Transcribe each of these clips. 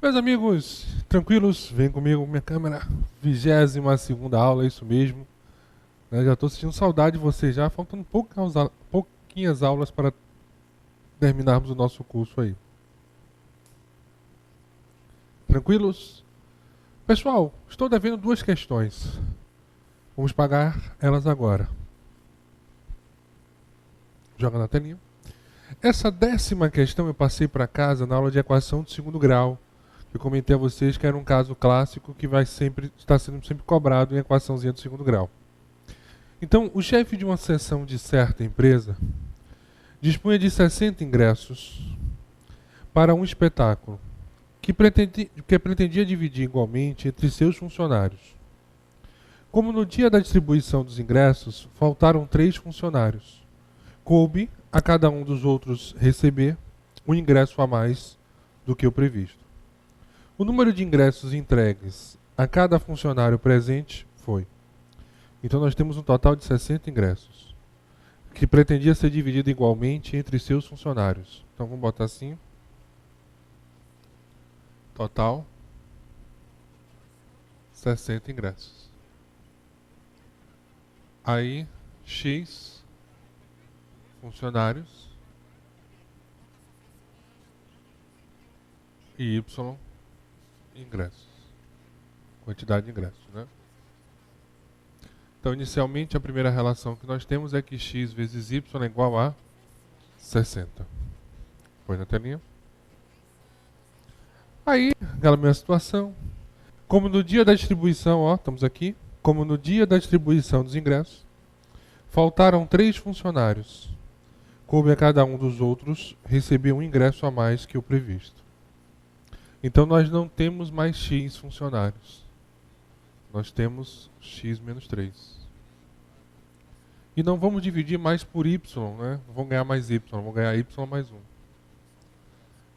Meus amigos, tranquilos? Vem comigo, minha câmera. 22ª aula, é isso mesmo. Já estou sentindo saudade de vocês já. Faltando pouquinhas aulas para terminarmos o nosso curso aí. Tranquilos? Pessoal, estou devendo 2 questões. Vamos pagar elas agora. Joga na telinha. Essa 10ª questão eu passei para casa na aula de equação de segundo grau. Eu comentei a vocês que era um caso clássico que está sendo sempre cobrado em equaçãozinha do segundo grau. Então, o chefe de uma seção de certa empresa dispunha de 60 ingressos para um espetáculo que pretendia dividir igualmente entre seus funcionários. Como no dia da distribuição dos ingressos faltaram 3 funcionários, coube a cada um dos outros receber um ingresso a mais do que o previsto. O número de ingressos entregues a cada funcionário presente foi. Então nós temos um total de 60 ingressos, que pretendia ser dividido igualmente entre seus funcionários. Então vamos botar assim. Total 60 ingressos. Aí X funcionários e Y ingressos. Quantidade de ingressos, né? Então, inicialmente, a primeira relação que nós temos é que x vezes y é igual a 60. Põe na telinha. Aí, aquela mesma situação. Como no dia da distribuição, ó, estamos aqui. Como no dia da distribuição dos ingressos, faltaram 3 funcionários. Coube a cada um dos outros receber um ingresso a mais que o previsto. Então, nós não temos mais x funcionários. Nós temos x menos 3. E não vamos dividir mais por y, né? Não vamos ganhar mais y, vamos ganhar y mais 1.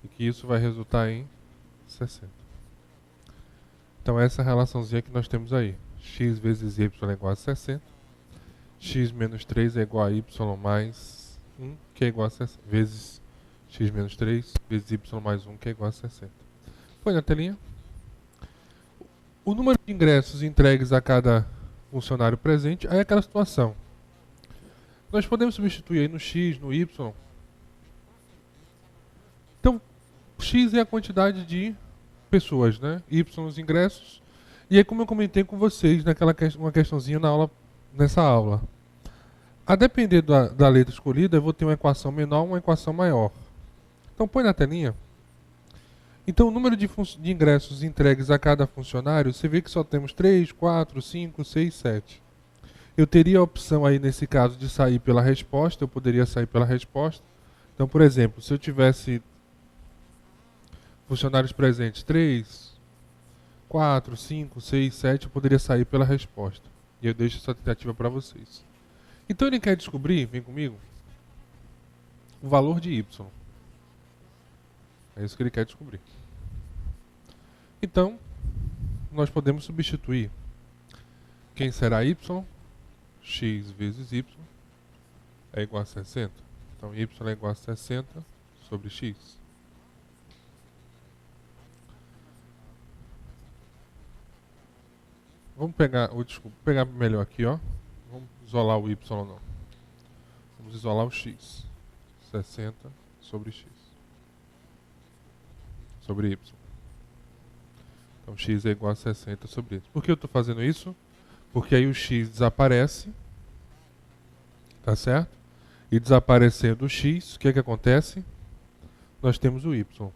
E que isso vai resultar em 60. Então essa relaçãozinha que nós temos aí. X vezes y é igual a 60. X menos 3 é igual a y mais 1, que é igual a 60. Vezes x menos 3, vezes y mais 1, que é igual a 60. Põe na telinha. O número de ingressos entregues a cada funcionário presente, aí é aquela situação. Nós podemos substituir aí no x, no y. Então, x é a quantidade de pessoas, né? Y os ingressos. E aí, como eu comentei com vocês uma questãozinha nessa aula. A depender da letra escolhida, eu vou ter uma equação menor, uma equação maior. Então, põe na telinha. Então, o número de ingressos entregues a cada funcionário, você vê que só temos 3, 4, 5, 6, 7. Eu teria a opção aí, nesse caso, de sair pela resposta. Eu poderia sair pela resposta. Então, por exemplo, se eu tivesse funcionários presentes 3, 4, 5, 6, 7, eu poderia sair pela resposta. E eu deixo essa tentativa para vocês. Então, ele quer descobrir, vem comigo, o valor de y. É isso que ele quer descobrir. Então, nós podemos substituir quem será y, x vezes y, é igual a 60. Então, y é igual a 60 sobre x. Vamos pegar, pegar melhor aqui, ó. Vamos isolar o y não. Vamos isolar o x. 60 sobre x. Sobre y. Então, x é igual a 60 sobre y. Por que eu estou fazendo isso? Porque aí o x desaparece. Tá certo? E desaparecendo o x, o que é que acontece? Nós temos o y.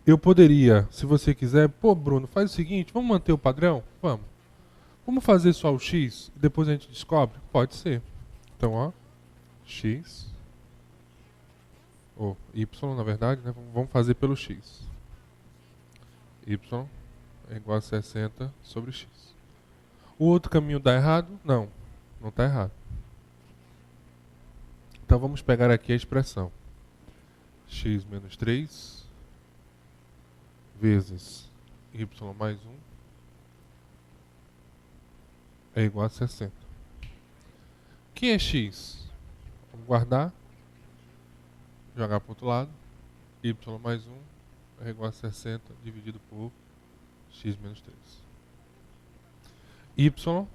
Eu poderia, se você quiser, pô, Bruno, faz o seguinte, vamos manter o padrão? Vamos. Vamos fazer só o x e depois a gente descobre? Pode ser. Então, ó, x, ou y, na verdade, né? Vamos fazer pelo x. Y é igual a 60 sobre x. O outro caminho dá errado? Não, não está errado. Então vamos pegar aqui a expressão. X menos 3 vezes y mais 1 é igual a 60. Quem é x? Vamos guardar. Jogar para o outro lado. Y mais 1 é igual a 60 dividido por x menos 3. Y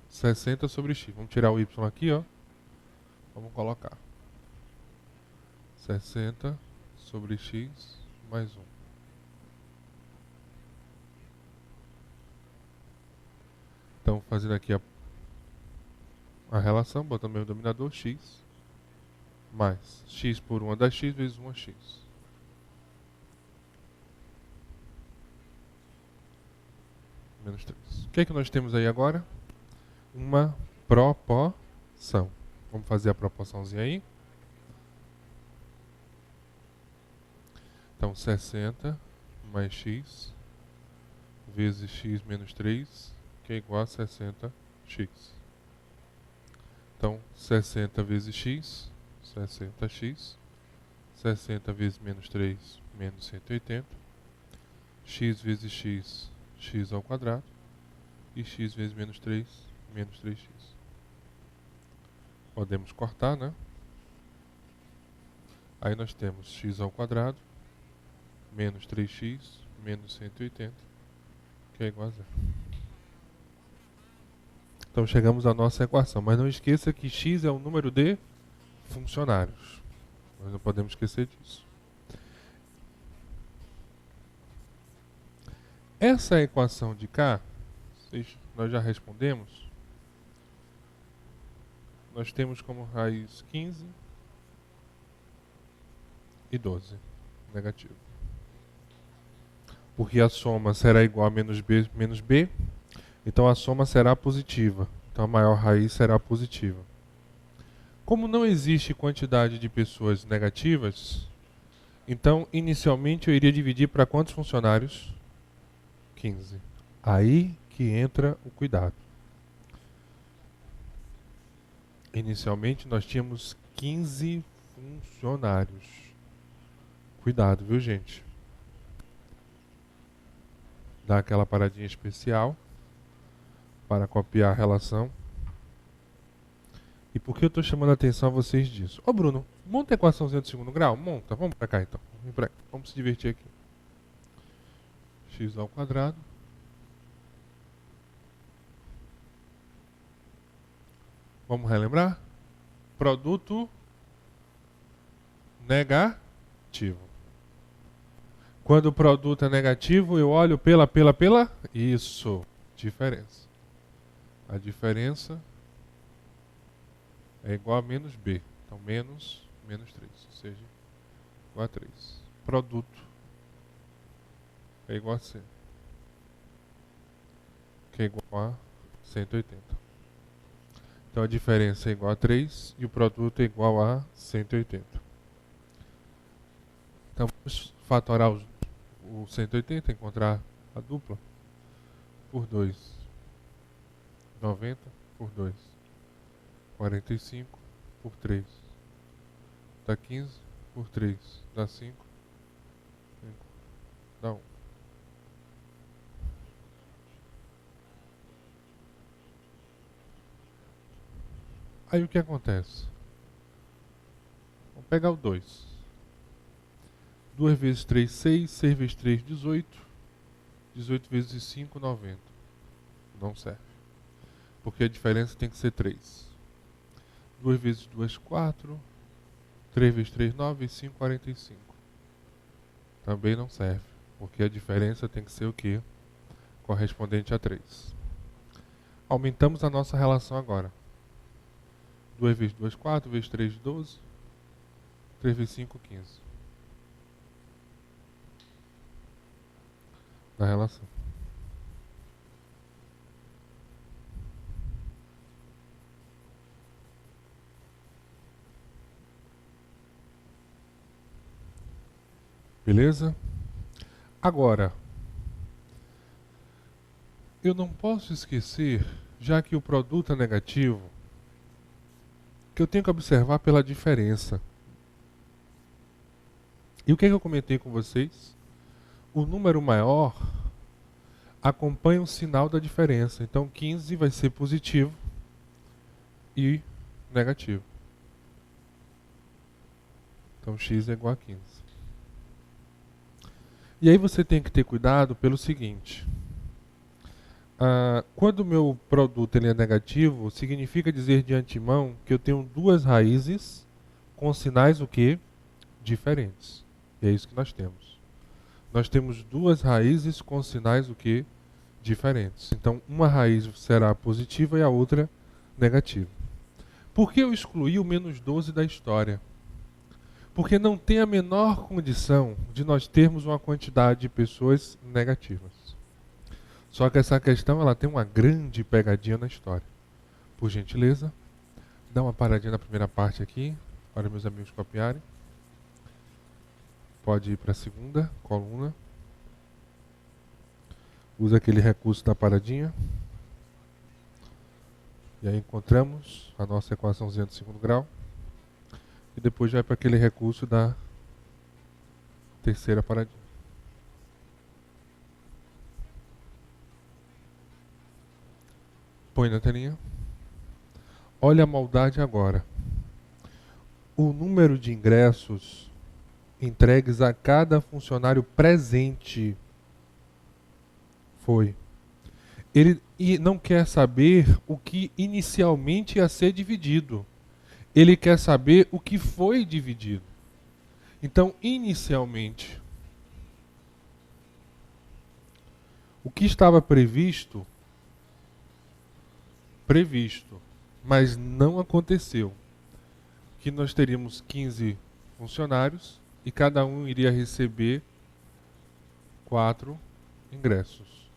60 sobre x. Vamos tirar o y aqui, ó. Vamos colocar 60 sobre x mais 1. Então, fazendo aqui a relação, botando no meu dominador, x mais x por 1 dá x vezes 1 x. Menos 3. O que é que nós temos aí agora? Uma proporção. Vamos fazer a proporçãozinha aí. Então, 60 mais x vezes x menos 3, que é igual a 60x. Então, 60 vezes x, 60x. 60 vezes menos 3, menos 180. X vezes x, x ao quadrado. E x vezes menos 3, menos 3x. Podemos cortar, né? Aí nós temos x ao quadrado, menos 3x, menos 180, que é igual a 0. Então chegamos à nossa equação. Mas não esqueça que x é o número de funcionários. Nós não podemos esquecer disso. Essa equação de cá, nós já respondemos. Nós temos como raiz 15 e 12, negativo. Porque a soma será igual a menos b, então a soma será positiva. Então a maior raiz será positiva. Como não existe quantidade de pessoas negativas, então inicialmente eu iria dividir para quantos funcionários? 15. Aí que entra o cuidado. Inicialmente nós tínhamos 15 funcionários. Cuidado, viu, gente? Dá aquela paradinha especial para copiar a relação. E por que eu estou chamando a atenção a vocês disso? Ô Bruno, monta a equaçãozinha do segundo grau? Monta, vamos para cá então. Vem pra cá. Vamos se divertir aqui. X ao quadrado. Vamos relembrar? Produto negativo. Quando o produto é negativo, eu olho pela isso, diferença. A diferença é igual a menos b. Então, menos 3, ou seja, igual a 3. Produto é igual a C, que é igual a 180. Então, a diferença é igual a 3 e o produto é igual a 180. Então, vamos fatorar o 180, encontrar a dupla, por 2. 90 por 2. 45 por 3. Dá 15 por 3. Dá 5. Dá 1. Aí o que acontece? Vamos pegar o 2. 2 vezes 3, 6. 6 vezes 3, 18. 18 vezes 5, 90. Não serve. Porque a diferença tem que ser 3. 2 vezes 2, 4. 3 vezes 3, 9. E 5, 45. Também não serve. Porque a diferença tem que ser o quê? Correspondente a 3. Aumentamos a nossa relação agora. 2 vezes 2, 4. Vezes 3, 12. 3 vezes 5, 15. Na relação. Beleza? Agora, eu não posso esquecer, já que o produto é negativo, que eu tenho que observar pela diferença. E o que eu comentei com vocês? O número maior acompanha o sinal da diferença. Então 15 vai ser positivo e negativo. Então x é igual a 15. E aí você tem que ter cuidado pelo seguinte. Quando o meu produto ele é negativo, significa dizer de antemão que eu tenho duas raízes com sinais o quê? Diferentes. E é isso que nós temos. Nós temos duas raízes com sinais o quê? Diferentes. Então, uma raiz será positiva e a outra negativa. Por que eu excluí o menos 12 da história? Porque não tem a menor condição de nós termos uma quantidade de pessoas negativas. Só que essa questão ela tem uma grande pegadinha na história. Por gentileza, dá uma paradinha na primeira parte aqui, para meus amigos copiarem. Pode ir para a segunda coluna. Usa aquele recurso da paradinha. E aí encontramos a nossa equaçãozinha do segundo grau. E depois vai para aquele recurso da terceira paradinha. Põe na telinha. Olha a maldade agora. O número de ingressos entregues a cada funcionário presente foi. Ele não quer saber o que inicialmente ia ser dividido. Ele quer saber o que foi dividido. Então, inicialmente, o que estava previsto, mas não aconteceu. Que nós teríamos 15 funcionários e cada um iria receber 4 ingressos.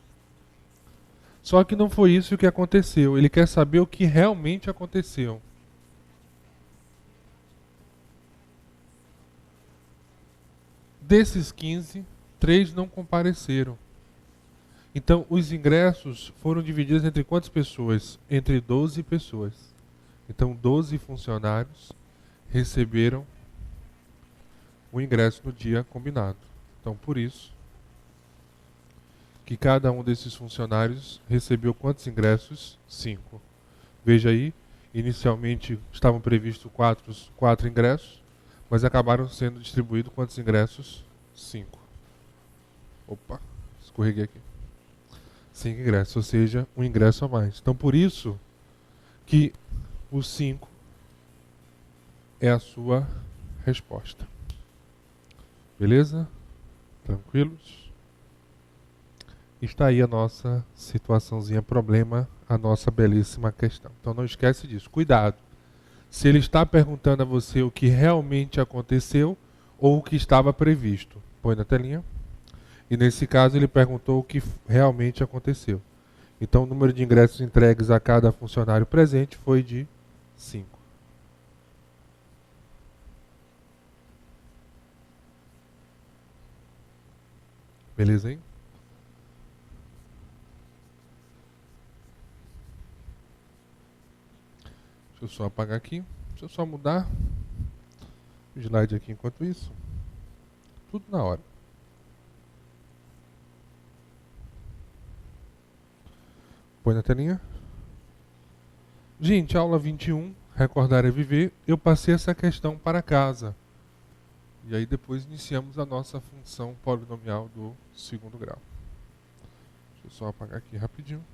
Só que não foi isso que aconteceu. Ele quer saber o que realmente aconteceu. Desses 15, 3 não compareceram. Então, os ingressos foram divididos entre quantas pessoas? Entre 12 pessoas. Então, 12 funcionários receberam o ingresso no dia combinado. Então, por isso, que cada um desses funcionários recebeu quantos ingressos? 5. Veja aí, inicialmente estavam previstos 4 ingressos, mas acabaram sendo distribuídos quantos ingressos? 5. Opa, escorreguei aqui. 5 ingressos, ou seja, um ingresso a mais. Então, por isso que o 5 é a sua resposta. Beleza? Tranquilos? Está aí a nossa situaçãozinha problema, a nossa belíssima questão. Então não esquece disso. Cuidado. Se ele está perguntando a você o que realmente aconteceu ou o que estava previsto. Põe na telinha. E nesse caso ele perguntou o que realmente aconteceu. Então o número de ingressos entregues a cada funcionário presente foi de 5. Beleza, hein? Deixa eu só apagar aqui. Deixa eu só mudar o slide aqui enquanto isso. Tudo na hora. Põe na telinha. Gente, aula 21, recordar é viver. Eu passei essa questão para casa. E aí depois iniciamos a nossa função polinomial do segundo grau. Deixa eu só apagar aqui rapidinho.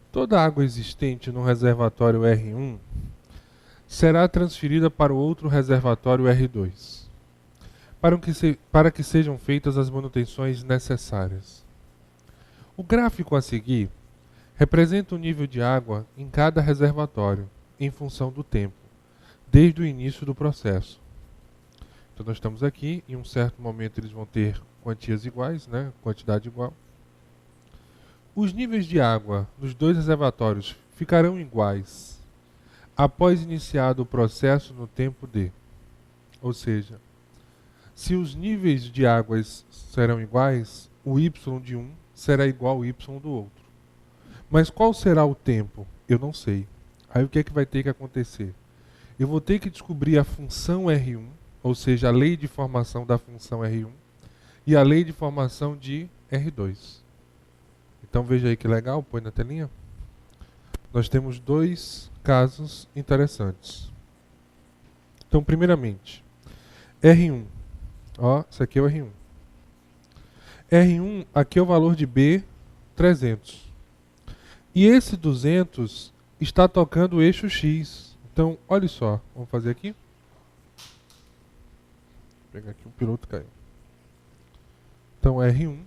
Toda água existente no reservatório R1 será transferida para o outro reservatório R2, para que sejam feitas as manutenções necessárias. O gráfico a seguir representa o nível de água em cada reservatório, em função do tempo, desde o início do processo. Então nós estamos aqui, em um certo momento eles vão ter quantias iguais, né? Quantidade igual. Os níveis de água nos dois reservatórios ficarão iguais após iniciado o processo no tempo D. Ou seja, se os níveis de águas serão iguais, o y de um será igual ao y do outro. Mas qual será o tempo? Eu não sei. Aí o que é que vai ter que acontecer? eu vou ter que descobrir a função R1, ou seja, a lei de formação da função R1, e a lei de formação de R2. Então veja aí que legal, põe na telinha. Nós temos dois casos interessantes. Então, primeiramente, R1. Ó, isso aqui é o R1. R1, aqui é o valor de B, 300. E esse 200 está tocando o eixo X. Então, olha só, vamos fazer aqui. Vou pegar aqui, o piloto caiu. Então, R1,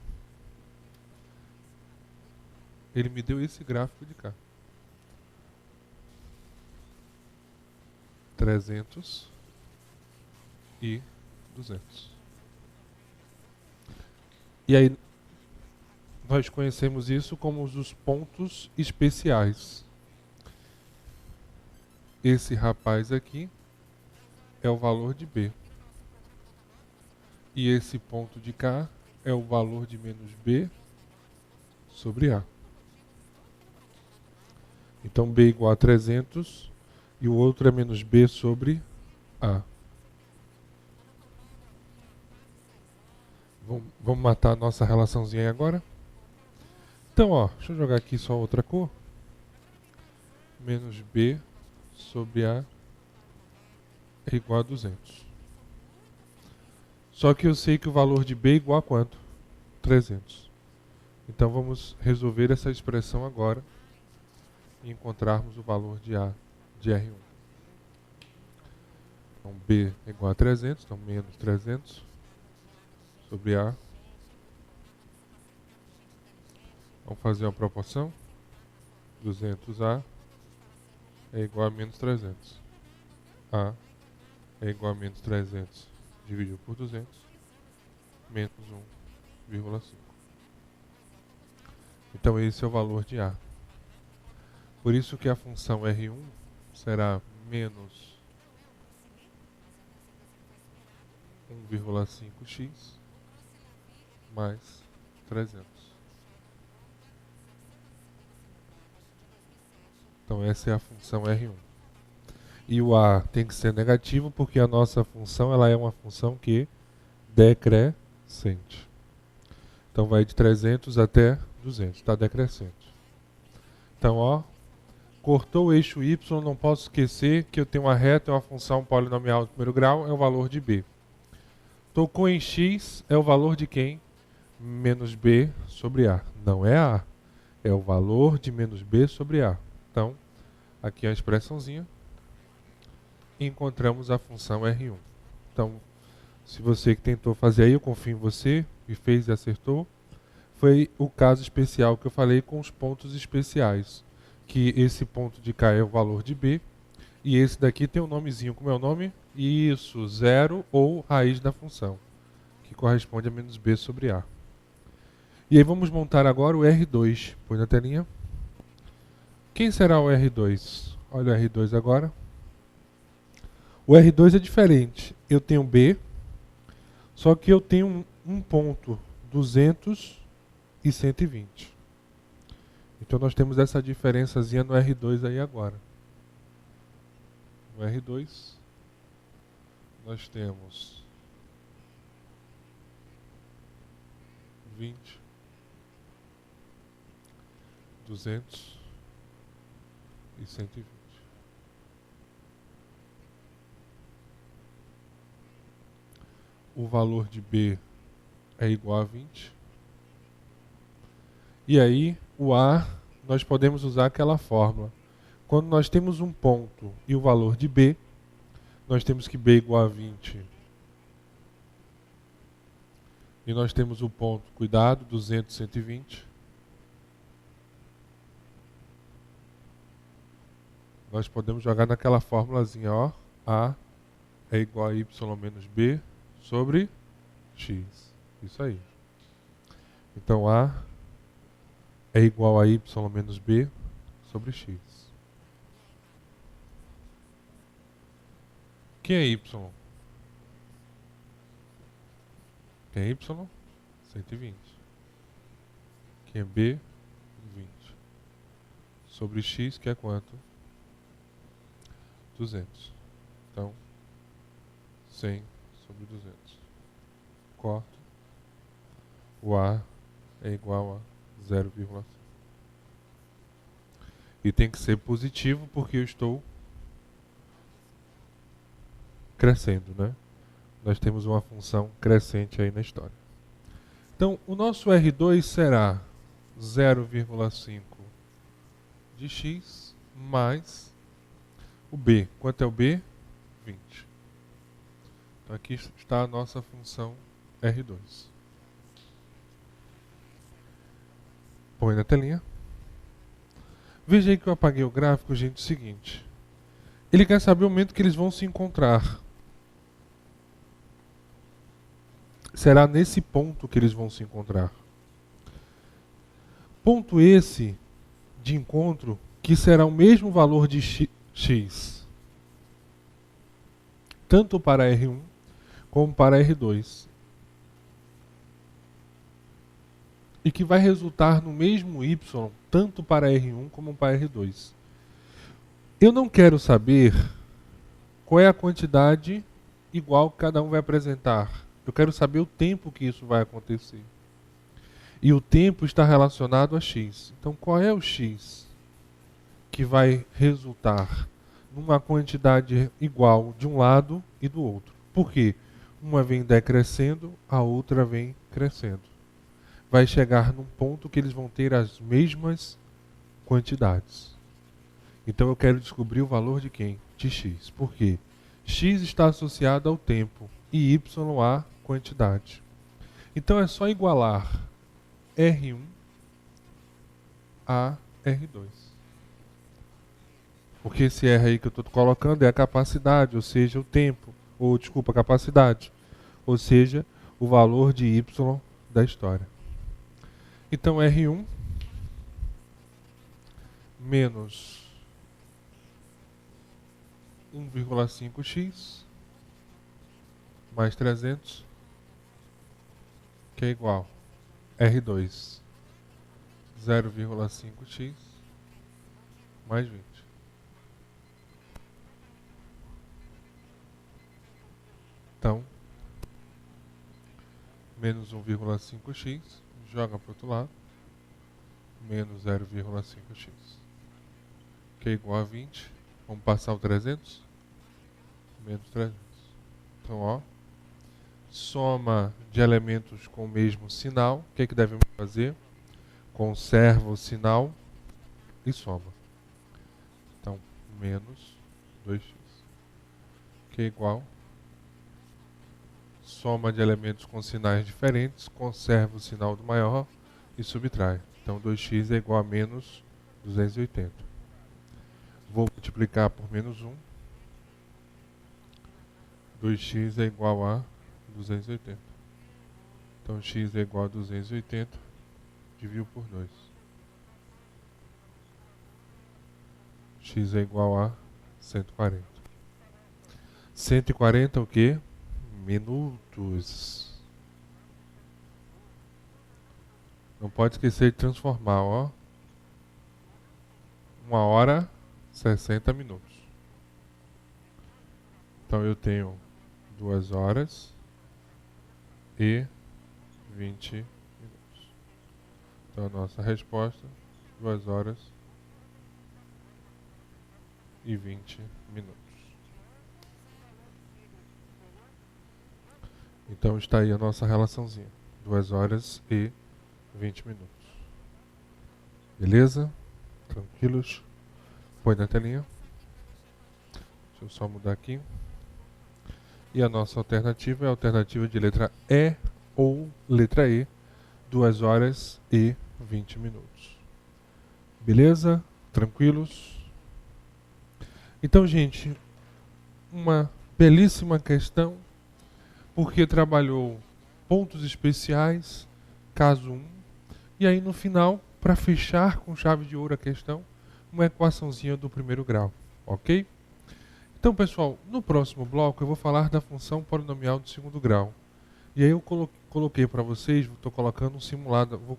ele me deu esse gráfico de cá. 300 e 200. E aí, nós conhecemos isso como os pontos especiais. Esse rapaz aqui é o valor de B. E esse ponto de cá é o valor de menos B sobre A. Então, B igual a 300 e o outro é menos B sobre A. Vamos matar a nossa relaçãozinha aí agora? Então, ó, deixa eu jogar aqui só outra cor. Menos B sobre A é igual a 200. Só que eu sei que o valor de B é igual a quanto? 300. Então vamos resolver essa expressão agora e encontrarmos o valor de A de R1. Então B é igual a 300, então menos 300 sobre A. Vamos fazer uma proporção. 200A é igual a menos 300. A é igual a menos 300 dividido por 200, menos 1,5. Então esse é o valor de A. Por isso que a função R1 será menos 1,5x mais 300. Então essa é a função R1. E o A tem que ser negativo porque a nossa função ela é uma função que decrescente. Então vai de 300 até 200, está decrescente. Então, ó, cortou o eixo Y, não posso esquecer que eu tenho uma reta, uma função polinomial de primeiro grau, é o valor de B. Tocou em X, é o valor de quem? Menos B sobre A. Não é A, é o valor de menos B sobre A. Então, aqui é a expressãozinha. E encontramos a função R1. Então, se você que tentou fazer aí, eu confio em você, e fez e acertou, foi o caso especial que eu falei com os pontos especiais. Que esse ponto de cá é o valor de B, e esse daqui tem um nomezinho, como é o nome? Isso, zero ou raiz da função, que corresponde a menos B sobre A. E aí vamos montar agora o R2. Põe na telinha. Quem será o R2? Olha o R2 agora. O R2 é diferente. Eu tenho B, só que eu tenho um ponto 200 e 120. Então nós temos essa diferençazinha no R2 aí agora. No R2 nós temos 20, 200 e 120. O valor de B é igual a 20. E aí, o A, nós podemos usar aquela fórmula. Quando nós temos um ponto e o valor de B, nós temos que B igual a 20. E nós temos o ponto, cuidado, 200, 120. Nós podemos jogar naquela fórmulazinha, ó. A é igual a Y menos B sobre X. Isso aí. Então, A é igual a Y menos B sobre X. Quem é Y? Quem é Y? 120. Quem é B? 20. Sobre X, que é quanto? 200. Então, 100 sobre 200. Corto. O A é igual a 0,5. E tem que ser positivo porque eu estou crescendo, né? Nós temos uma função crescente aí na história. Então, o nosso R2 será 0,5 de x mais o B. Quanto é o B? 20. Então, aqui está a nossa função R2. Põe na telinha. Veja aí que eu apaguei o gráfico, gente, o seguinte. Ele quer saber o momento que eles vão se encontrar. Será nesse ponto que eles vão se encontrar. Ponto esse de encontro que será o mesmo valor de x, tanto para R1 como para R2. E que vai resultar no mesmo y, tanto para R1 como para R2. Eu não quero saber qual é a quantidade igual que cada um vai apresentar. Eu quero saber o tempo que isso vai acontecer. E o tempo está relacionado a x. Então, qual é o x que vai resultar numa quantidade igual de um lado e do outro? Por quê? Uma vem decrescendo, a outra vem crescendo. Vai chegar num ponto que eles vão ter as mesmas quantidades. Então eu quero descobrir o valor de quem? De x. Por quê? X está associado ao tempo e y à quantidade. Então é só igualar R1 a R2. Porque esse R aí que eu estou colocando é a capacidade, ou seja, o tempo, ou desculpa, a capacidade, ou seja, o valor de y da história. Então R1 menos 1,5x mais 300, que é igual R2 0,5x mais 20. Então, menos 1,5x, joga para o outro lado, menos 0,5x, que é igual a 20. Vamos passar o 300? Menos 300. Então, ó, soma de elementos com o mesmo sinal. O que é que devemos fazer? Conserva o sinal e soma. Então, menos 2x, que é igual. Soma de elementos com sinais diferentes, conserva o sinal do maior e subtrai. Então, 2x é igual a menos 280. Vou multiplicar por menos 1. 2x é igual a 280. Então, x é igual a 280. Divido por 2. X é igual a 140. 140 o quê? Minutos. Não pode esquecer de transformar, ó. 1 hora, 60 minutos. Então eu tenho 2 horas e 20 minutos. Então a nossa resposta, 2 horas e 20 minutos. Então está aí a nossa relaçãozinha. 2 horas e 20 minutos. Beleza? Tranquilos? Põe na telinha. Deixa eu só mudar aqui. E a nossa alternativa é a alternativa de letra E ou letra E. 2 horas e 20 minutos. Beleza? Tranquilos? Então, gente, uma belíssima questão, porque trabalhou pontos especiais, caso 1, e aí no final, para fechar com chave de ouro a questão, uma equaçãozinha do primeiro grau, ok? Então, pessoal, no próximo bloco eu vou falar da função polinomial do segundo grau. E aí eu coloquei para vocês, estou colocando um simulado, vou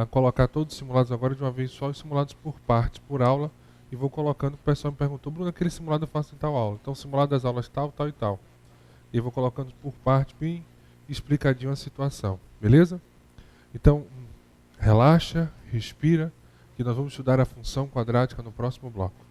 colocar todos os simulados agora de uma vez só, os simulados por partes, por aula, e vou colocando. O pessoal me perguntou, Bruno, aquele simulado eu faço em tal aula. Então, simulado das aulas tal, tal e tal. E vou colocando por parte, bem explicadinho a situação. Beleza? Então, relaxa, respira, que nós vamos estudar a função quadrática no próximo bloco.